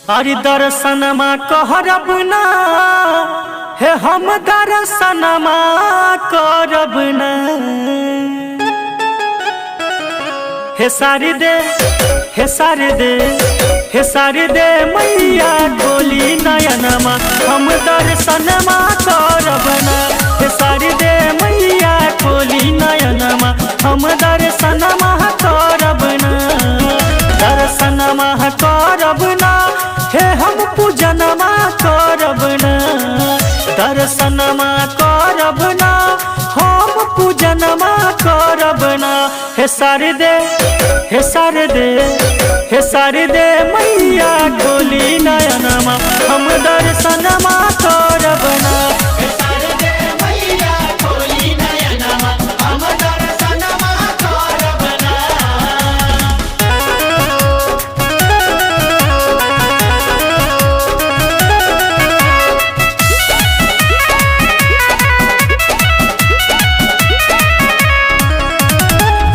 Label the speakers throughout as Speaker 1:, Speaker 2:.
Speaker 1: अरे दर्शनमा कहरब ना हे हम दर्शनमा करब ना हे शारदे हे शारदे हे शारदे मैया खोली नयनमा हम दर्शनमा करब ना हे शारदे मैया खोली नयनमा हम दर्शनमा करब ना दर्शनमा करब ना हे हम पूजनमा करब ना दर्शनमा करब ना हम पूजनमा करब ना हे शारदे हे शारदे हे शारदे मैया खोली नयनमा हम दर्शनमा करब ना हे शारदे मैया खोली नयनमा हम दर्शनमा करब ना।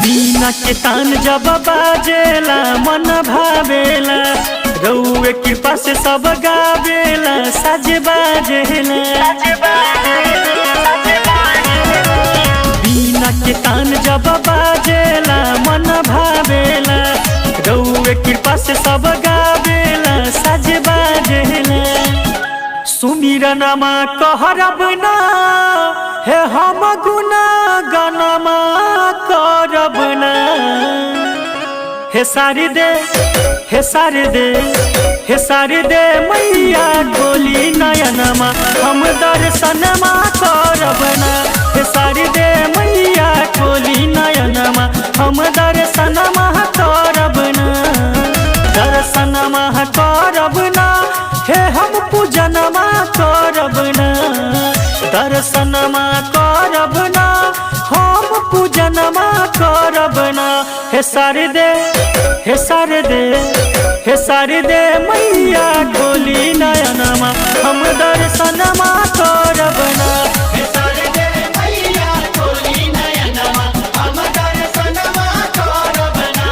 Speaker 1: बीना के तान जब बाजेला मन भावेला रउए कृपा से सब गावेला सज बाजेला बीना के तान जब बाजेला मन भावेला रउए कृपा से सब गावेला सज बाजेला सुमिरनमा कहरब ना हे हम गुना गनमा करब ना हे शारदे हे शारदे हे शारदे मैया खोली नयनमा हम दर्शनमा करब ना हे शारदे मैया खोली नयनमा हम दर्शनमा करब ना दर्शनमा करब ना हे हम पूजनमा करब ना दर्शनमा करब ना हम पूजनमा करब ना हे शारदे हे शारदे हे शारदे मैया खोली नयनमा हम दर्शनमा करब ना हे शारदे मैया खोली नयनमा हम दर्शनमा करब ना।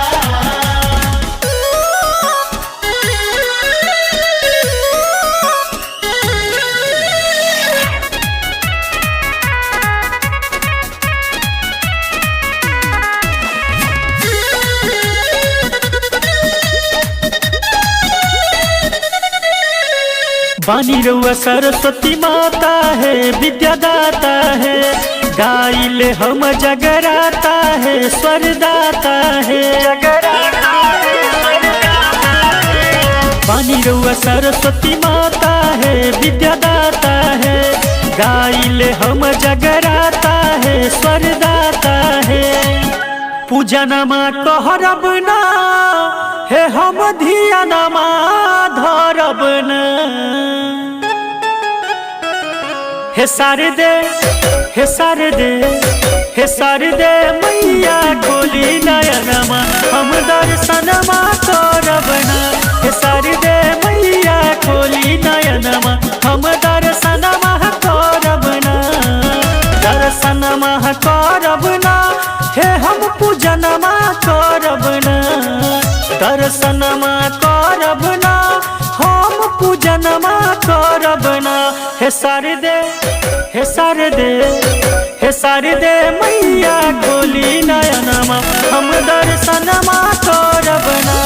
Speaker 1: बानी रउआ सरस्वती माता है विद्यादाता है गाइले हम जगराता है स्वरदाता है बानी रउआ सरस्वती माता है विद्यादाता है गाइले हम जगराता है स्वरदाता है पूजनमा कहरब ना हे हम धियानमा धरब ना हे शारदे हे शारदे हे शारदे मैया खोली नयनमा हम दर्शनमा करब ना हे शारदे मैया खोली नयनमा हम दर्शनमा करब ना दर्शनमा करब ना हे हम पूजनमा करब ना दर्शनमा करब ना हम पूजनमा करब ना हे शारदे हे शारदे हे शारदे मैया खोली नयनमा हम दर्शनमा करब ना।